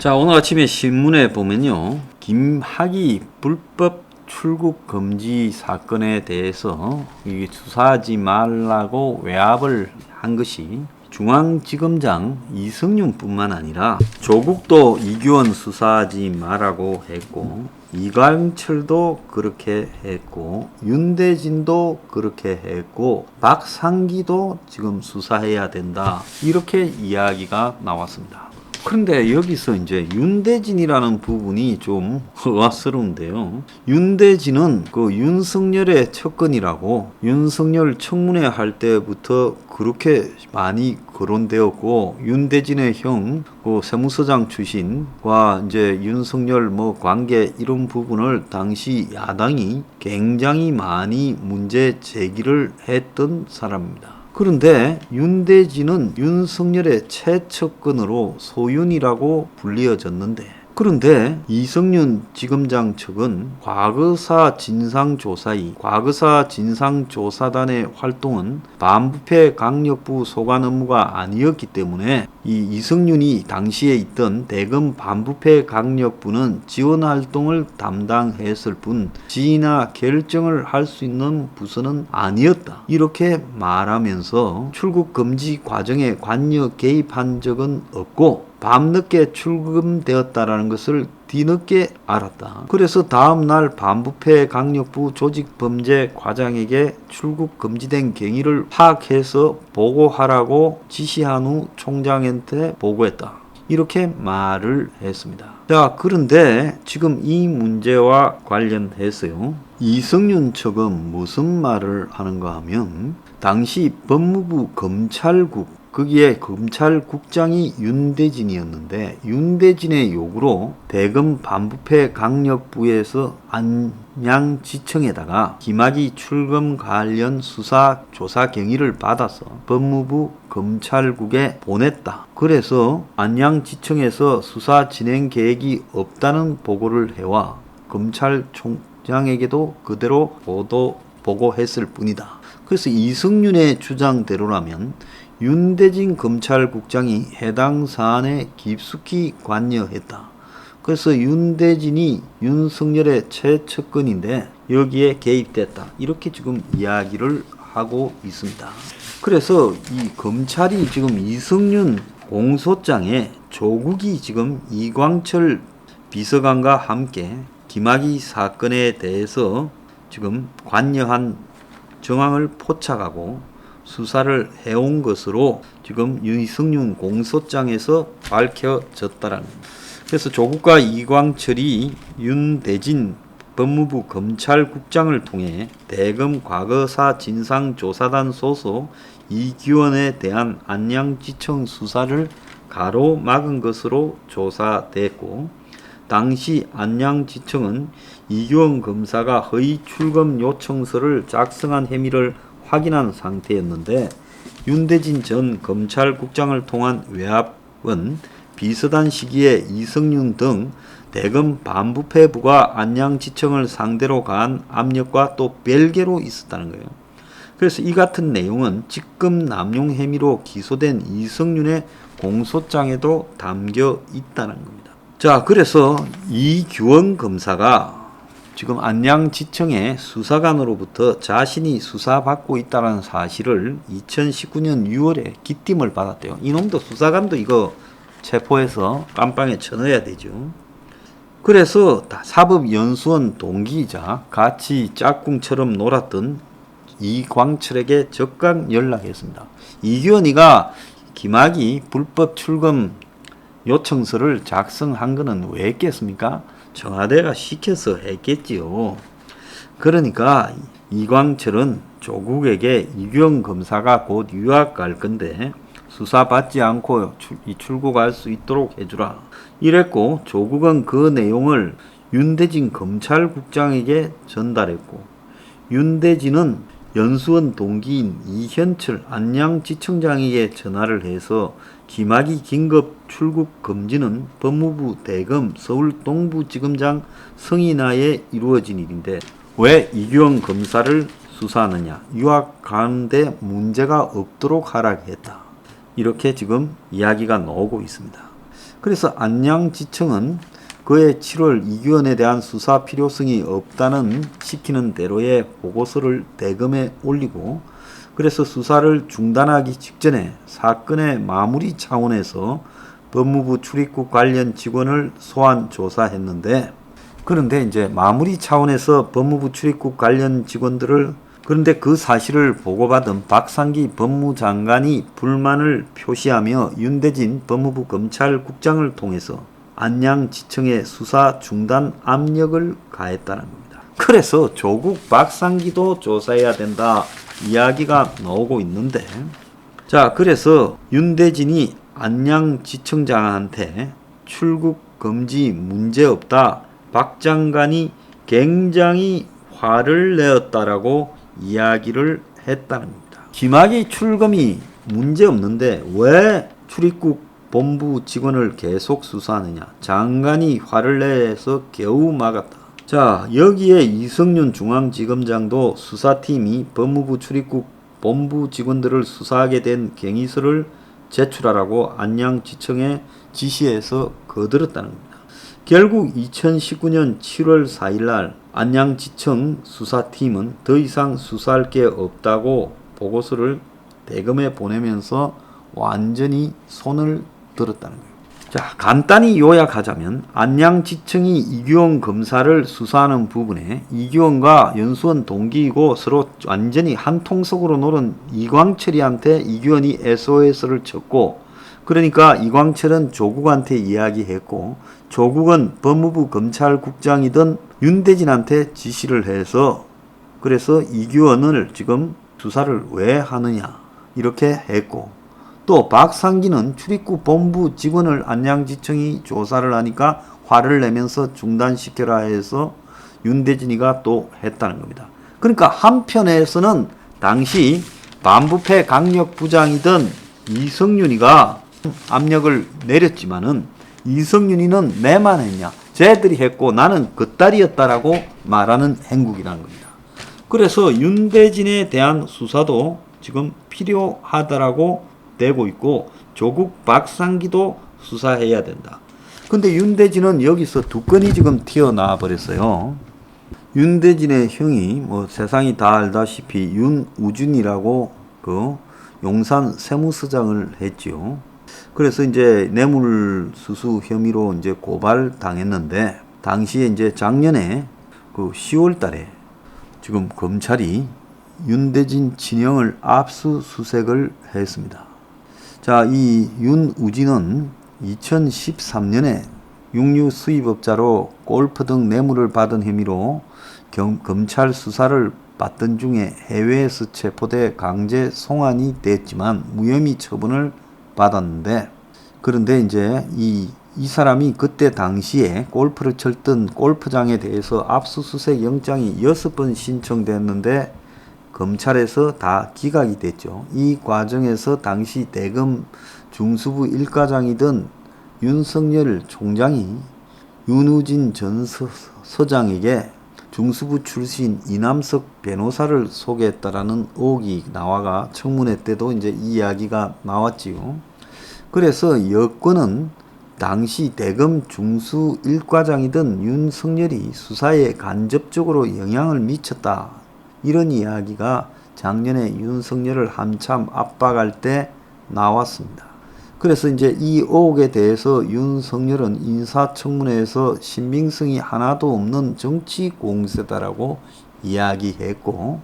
자, 오늘 아침에 신문에 보면요, 김학의 불법 출국 금지 사건에 대해서 수사하지 말라고 외압을 한 것이 중앙지검장 이승윤뿐만 아니라 조국도 이규원 수사하지 말라고 했고, 이광철도 그렇게 했고, 윤대진도 그렇게 했고, 박상기도 지금 수사해야 된다, 이렇게 이야기가 나왔습니다. 그런데 여기서 이제 윤대진이라는 부분이 좀 의아스러운데요. 윤대진은 그 윤석열의 측근이라고 윤석열 청문회 할 때부터 그렇게 많이 거론되었고, 윤대진의 형, 그 세무서장 출신과 이제 윤석열 관계 이런 부분을 당시 야당이 굉장히 많이 문제 제기를 했던 사람입니다. 그런데 윤대진은 윤석열의 최측근으로 소윤이라고 불리어졌는데, 그런데 이승윤 지검장 측은 과거사 진상조사단의 활동은 반부패 강력부 소관 업무가 아니었기 때문에 이 이승윤이 당시에 있던 대검 반부패 강력부는 지원 활동을 담당했을 뿐 지휘나 결정을 할 수 있는 부서는 아니었다, 이렇게 말하면서 출국 금지 과정에 관여 개입한 적은 없고 밤늦게 출금되었다라는 것을 뒤늦게 알았다. 그래서 다음날 반부패 강력부 조직범죄과장에게 출국 금지된 경위를 파악해서 보고하라고 지시한 후 총장한테 보고했다, 이렇게 말을 했습니다. 자, 그런데 지금 이 문제와 관련해서요, 이승윤 측은 무슨 말을 하는가 하면, 당시 법무부 검찰국, 거기에 검찰국장이 윤대진이었는데, 윤대진의 요구로 대검 반부패 강력부에서 안양지청에다가 김학의 출금 관련 수사 조사 경위를 받아서 법무부 검찰국에 보냈다. 그래서 안양지청에서 수사 진행 계획이 없다는 보고를 해와 검찰총장에게도 그대로 보고했을 뿐이다. 그래서 이승윤의 주장대로라면 윤대진 검찰국장이 해당 사안에 깊숙이 관여했다. 그래서 윤대진이 윤석열의 최측근인데 여기에 개입됐다, 이렇게 지금 이야기를 하고 있습니다. 그래서 이 검찰이 지금 이승윤 공소장에 조국이 지금 이광철 비서관과 함께 김학의 사건에 대해서 지금 관여한 정황을 포착하고 수사를 해온 것으로 지금 이승윤 공소장에서 밝혀졌다라는 겁니다. 그래서 조국과 이광철이 윤대진 법무부 검찰국장을 통해 대검 과거사 진상조사단 소속 이규원에 대한 안양지청 수사를 가로막은 것으로 조사됐고, 당시 안양지청은 이규원 검사가 허위 출금 요청서를 작성한 혐의를 확인한 상태였는데, 윤대진 전 검찰국장을 통한 외압은 비서단 시기에 이승윤 등 대검 반부패부가 안양지청을 상대로 가한 압력과 또 별개로 있었다는 거예요. 그래서 이 같은 내용은 직급 남용 혐의로 기소된 이승윤의 공소장에도 담겨 있다는 겁니다. 자, 그래서 이규원 검사가 지금 안양지청의 수사관으로부터 자신이 수사받고 있다는 사실을 2019년 6월에 기팀을 받았대요. 이놈도 수사관도 이거 체포해서 깜빵에 쳐넣어야 되죠. 그래서 사법연수원 동기이자 같이 짝꿍처럼 놀았던 이광철에게 적극 연락했습니다. 이규원이가 김학의 불법 출금 요청서를 작성한 것은 왜 했겠습니까? 청와대가 시켜서 했겠지요. 그러니까 이광철은 조국에게 이규원 검사가 곧 유학 갈 건데 수사받지 않고 출국할 수 있도록 해주라, 이랬고, 조국은 그 내용을 윤대진 검찰국장에게 전달했고, 윤대진은 연수원 동기인 이현철 안양지청장에게 전화를 해서 김학의 긴급 출국 금지는 법무부 대검 서울 동부지검장 성인하에 이루어진 일인데 왜 이규원 검사를 수사하느냐, 유학 가는데 문제가 없도록 하라 했다, 이렇게 지금 이야기가 나오고 있습니다. 그래서 안양지청은 그해 7월 이규현에 대한 수사 필요성이 없다는 시키는 대로의 보고서를 대검에 올리고, 그래서 수사를 중단하기 직전에 사건의 마무리 차원에서 법무부 출입국 관련 직원을 소환 조사했는데, 그런데 이제 마무리 차원에서 법무부 출입국 관련 직원들을, 그런데 그 사실을 보고받은 박상기 법무장관이 불만을 표시하며 윤대진 법무부 검찰국장을 통해서 안양지청에 수사 중단 압력을 가했다는 겁니다. 그래서 조국 박상기도 조사해야 된다 이야기가 나오고 있는데, 자, 그래서 윤대진이 안양지청장한테 출국 금지 문제없다, 박 장관이 굉장히 화를 내었다라고 이야기를 했다는 겁니다. 김학의 출금이 문제없는데 왜 출입국 본부 직원을 계속 수사하느냐. 장관이 화를 내서 겨우 막았다. 자, 여기에 이성윤 중앙지검장도 수사팀이 법무부 출입국 본부 직원들을 수사하게 된 경위서를 제출하라고 안양지청에 지시해서 거들었다는 겁니다. 결국 2019년 7월 4일 날 안양지청 수사팀은 더 이상 수사할 게 없다고 보고서를 대검에 보내면서 완전히 손을 들었다는 거예요. 자, 간단히 요약하자면 안양지청이 이규원 검사를 수사하는 부분에 이규원과 연수원 동기이고 서로 완전히 한 통속으로 노는 이광철이한테 이규원이 SOS를 쳤고, 그러니까 이광철은 조국한테 이야기했고, 조국은 법무부 검찰국장이던 윤대진한테 지시를 해서, 그래서 이규원을 지금 수사를 왜 하느냐 이렇게 했고, 또 박상기는 출입국 본부 직원을 안양지청이 조사를 하니까 화를 내면서 중단시켜라 해서 윤대진이가 또 했다는 겁니다. 그러니까 한편에서는 당시 반부패 강력부장이던 이성윤이가 압력을 내렸지만은 이성윤이는 내만 했냐, 쟤들이 했고 나는 그딸이었다라고 말하는 행국이라는 겁니다. 그래서 윤대진에 대한 수사도 지금 필요하다라고 되고 있고, 조국 박상기도 수사해야 된다. 근데 윤대진은 여기서 두 건이 지금 튀어나와 버렸어요. 윤대진의 형이 뭐 세상이 다 알다시피 윤우준이라고 그 용산 세무서장을 했지요. 그래서 이제 뇌물수수 혐의로 이제 고발당했는데, 당시에 이제 작년에 그 10월 달에 지금 검찰이 윤대진 진영을 압수수색을 했습니다. 자, 이 윤우진은 2013년에 육류 수입업자로 골프 등 뇌물을 받은 혐의로 검찰 수사를 받던 중에 해외에서 체포돼 강제 송환이 됐지만 무혐의 처분을 받았는데, 그런데 이제 이 사람이 그때 당시에 골프를 쳤던 골프장에 대해서 압수수색 영장이 6번 신청됐는데 검찰에서 다 기각이 됐죠. 이 과정에서 당시 대검 중수부 1과장이던 윤석열 총장이 윤우진 전 서장에게 중수부 출신 이남석 변호사를 소개했다라는 의혹이 나와가 청문회 때도 이제 이 이야기가 나왔지요. 그래서 여권은 당시 대검 중수 1과장이던 윤석열이 수사에 간접적으로 영향을 미쳤다, 이런 이야기가 작년에 윤석열을 한참 압박할 때 나왔습니다. 그래서 이제 이 의혹에 대해서 윤석열은 인사청문회에서 신빙성이 하나도 없는 정치 공세다라고 이야기했고,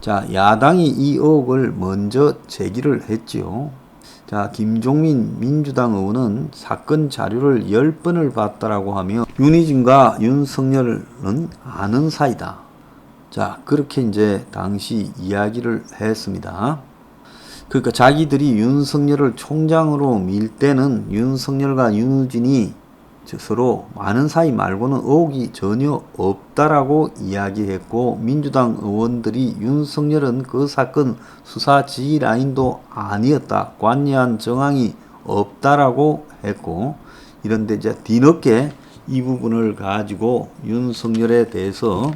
자, 야당이 이 의혹을 먼저 제기를 했지요. 자, 김종민 민주당 의원은 사건 자료를 10번을 봤다라고 하며 윤희진과 윤석열은 아는 사이다. 자, 그렇게 이제 당시 이야기를 했습니다. 그러니까 자기들이 윤석열을 총장으로 밀 때는 윤석열과 윤우진이 서로 아는 사이 말고는 의혹이 전혀 없다라고 이야기했고, 민주당 의원들이 윤석열은 그 사건 수사 지휘 라인도 아니었다, 관여한 정황이 없다라고 했고, 이런데 이제 뒤늦게 이 부분을 가지고 윤석열에 대해서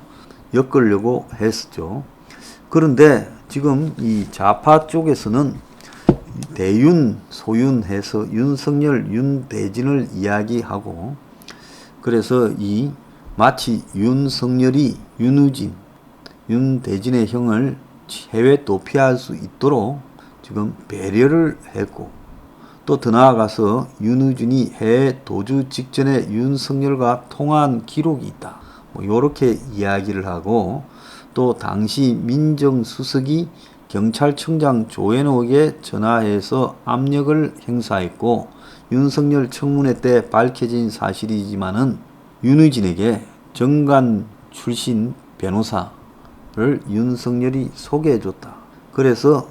엮으려고 했었죠. 그런데 지금 이 좌파 쪽에서는 대윤, 소윤해서 윤석열, 윤대진을 이야기하고, 그래서 이 마치 윤석열이 윤우진, 윤대진의 형을 해외 도피할 수 있도록 지금 배려를 했고, 또 더 나아가서 윤우진이 해외 도주 직전에 윤석열과 통화한 기록이 있다. 뭐 요렇게 이야기를 하고, 또 당시 민정수석이 경찰청장 조현옥에 전화해서 압력을 행사했고, 윤석열 청문회 때 밝혀진 사실이지만은 윤우진에게 정관 출신 변호사를 윤석열이 소개해줬다. 그래서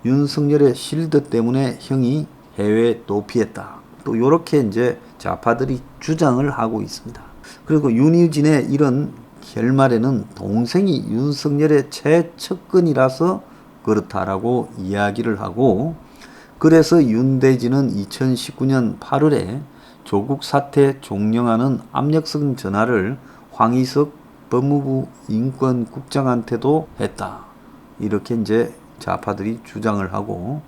윤석열의 실드 때문에 형이 해외 도피했다. 또 이렇게 이제 좌파들이 주장을 하고 있습니다. 그리고 윤우진의 이런 결말에는 동생이 윤석열의 최측근이라서 그렇다라고 이야기를 하고, 그래서 윤대진은 2019년 8월에 조국 사태 종용하는 압력성 전화를 황희석 법무부 인권국장한테도 했다. 이렇게 이제 좌파들이 주장을 하고,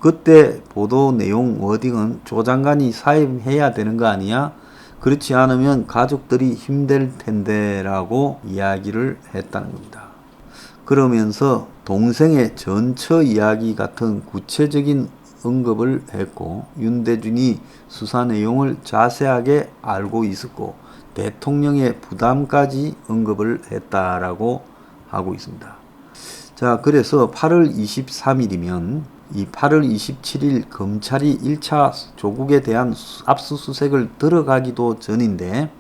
그때 보도 내용 워딩은 조 장관이 사임해야 되는 거 아니야? 그렇지 않으면 가족들이 힘들 텐데 라고 이야기를 했다는 겁니다. 그러면서 동생의 전처 이야기 같은 구체적인 언급을 했고, 윤대준이 수사 내용을 자세하게 알고 있었고 대통령의 부담까지 언급을 했다라고 하고 있습니다. 자, 그래서 8월 23일이면 이 8월 27일 검찰이 1차 조국에 대한 압수수색을 들어가기도 전인데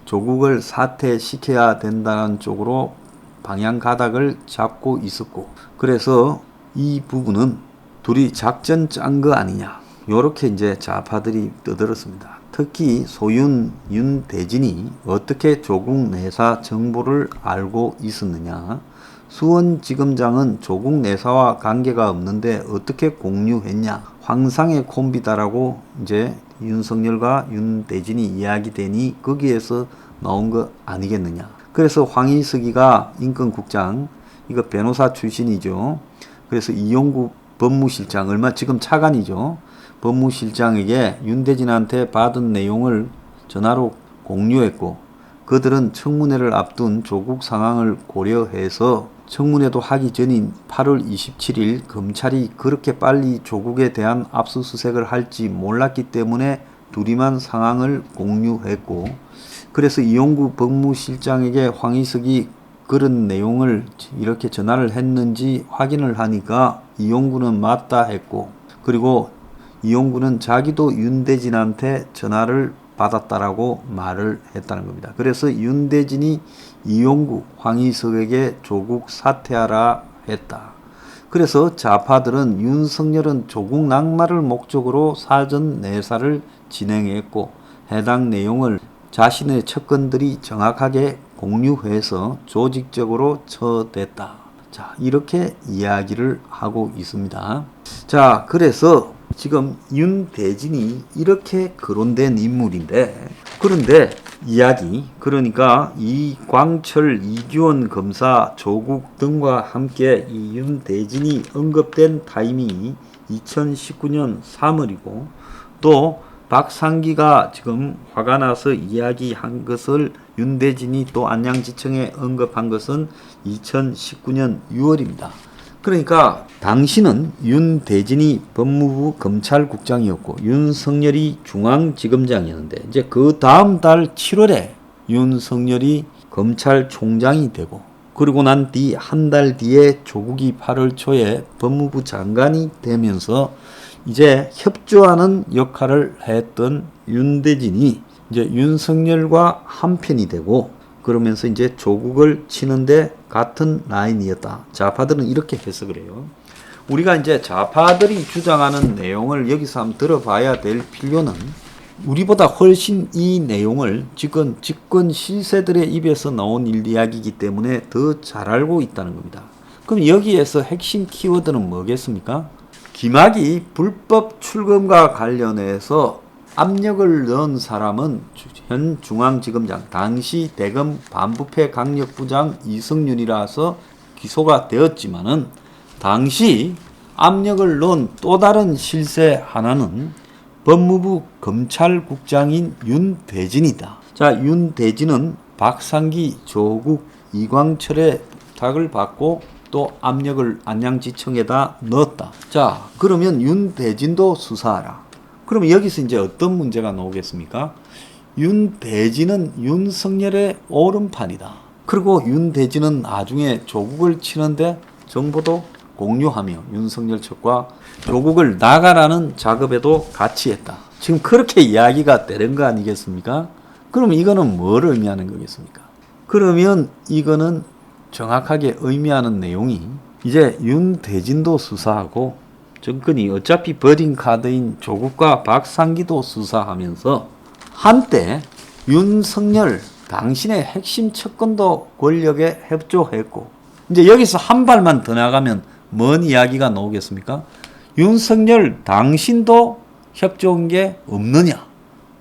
조국을 사퇴시켜야 된다는 쪽으로 방향 가닥을 잡고 있었고, 그래서 이 부분은 둘이 작전 짠 거 아니냐, 요렇게 이제 좌파들이 떠들었습니다. 특히 소윤, 윤대진이 어떻게 조국 내사 정보를 알고 있었느냐. 수원지검장은 조국 내사와 관계가 없는데 어떻게 공유했냐. 황상의 콤비다라고 이제 윤석열과 윤대진이 이야기되니 거기에서 나온 거 아니겠느냐. 그래서 황희석이가 인권국장, 이거 변호사 출신이죠. 그래서 이용구 법무실장, 얼마 지금 차관이죠. 법무실장에게 윤대진한테 받은 내용을 전화로 공유했고, 그들은 청문회를 앞둔 조국 상황을 고려해서 청문회도 하기 전인 8월 27일 검찰이 그렇게 빨리 조국에 대한 압수수색을 할지 몰랐기 때문에 둘이만 상황을 공유했고, 그래서 이용구 법무실장에게 황희석이 그런 내용을 이렇게 전화를 했는지 확인을 하니까 이용구는 맞다 했고, 그리고 이용구는 자기도 윤대진한테 전화를 받았다라고 말을 했다는 겁니다. 그래서 윤대진이 이용구, 황희석에게 조국 사퇴하라 했다. 그래서 좌파들은 윤석열은 조국 낙마를 목적으로 사전 내사를 진행했고 해당 내용을 자신의 측근들이 정확하게 공유해서 조직적으로 처댔다. 자, 이렇게 이야기를 하고 있습니다. 자, 그래서 지금 윤대진이 이렇게 거론된 인물인데, 그런데 이야기, 그러니까 이광철, 이규원 검사, 조국 등과 함께 이 윤대진이 언급된 타이밍이 2019년 3월이고, 또 박상기가 지금 화가 나서 이야기한 것을 윤대진이 또 안양지청에 언급한 것은 2019년 6월입니다. 그러니까 당시는 윤대진이 법무부 검찰국장이었고 윤석열이 중앙지검장이었는데, 이제 그 다음 달 7월에 윤석열이 검찰총장이 되고, 그리고 난 뒤 한 달 뒤에 조국이 8월 초에 법무부 장관이 되면서 이제 협조하는 역할을 했던 윤대진이 이제 윤석열과 한편이 되고, 그러면서 이제 조국을 치는데 같은 라인이었다. 좌파들은 이렇게 해석을 해요. 우리가 이제 좌파들이 주장하는 내용을 여기서 한번 들어봐야 될 필요는, 우리보다 훨씬 이 내용을 지금 집권 실세들의 입에서 나온 이야기이기 때문에 더 잘 알고 있다는 겁니다. 그럼 여기에서 핵심 키워드는 뭐겠습니까? 김학의 불법 출금과 관련해서 압력을 넣은 사람은 현 중앙지검장, 당시 대검 반부패 강력부장 이성윤이라서 기소가 되었지만은, 당시 압력을 넣은 또 다른 실세 하나는 법무부 검찰국장인 윤대진이다. 자, 윤대진은 박상기, 조국, 이광철의 부탁을 받고 또 압력을 안양지청에다 넣었다. 자, 그러면 윤대진도 수사하라. 그러면 여기서 이제 어떤 문제가 나오겠습니까? 윤대진은 윤석열의 오른판이다. 그리고 윤대진은 나중에 조국을 치는데 정보도 공유하며 윤석열 측과 조국을 나가라는 작업에도 같이 했다. 지금 그렇게 이야기가 되는 거 아니겠습니까? 그럼 이거는 뭘 의미하는 거겠습니까? 그러면 이거는 정확하게 의미하는 내용이 이제 윤대진도 수사하고 정권이 어차피 버린 카드인 조국과 박상기도 수사하면서 한때 윤석열 당신의 핵심 측근도 권력에 협조했고 이제 여기서 한 발만 더 나가면 뭔 이야기가 나오겠습니까? 윤석열 당신도 협조한 게 없느냐?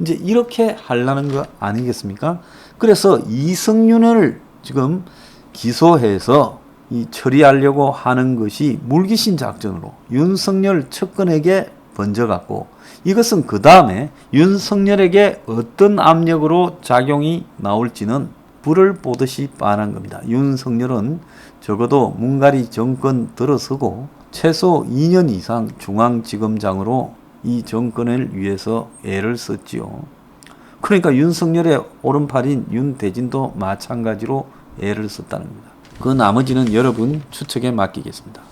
이제 이렇게 하려는 거 아니겠습니까? 그래서 이성윤을 지금 기소해서 이 처리하려고 하는 것이 물귀신 작전으로 윤석열 측근에게 번져갔고 이것은 그 다음에 윤석열에게 어떤 압력으로 작용이 나올지는 불을 보듯이 뻔한 겁니다. 윤석열은 적어도 문가리 정권 들어서고 최소 2년 이상 중앙지검장으로 이 정권을 위해서 애를 썼지요. 그러니까 윤석열의 오른팔인 윤대진도 마찬가지로 애를 썼다는 겁니다. 그 나머지는 여러분 추측에 맡기겠습니다.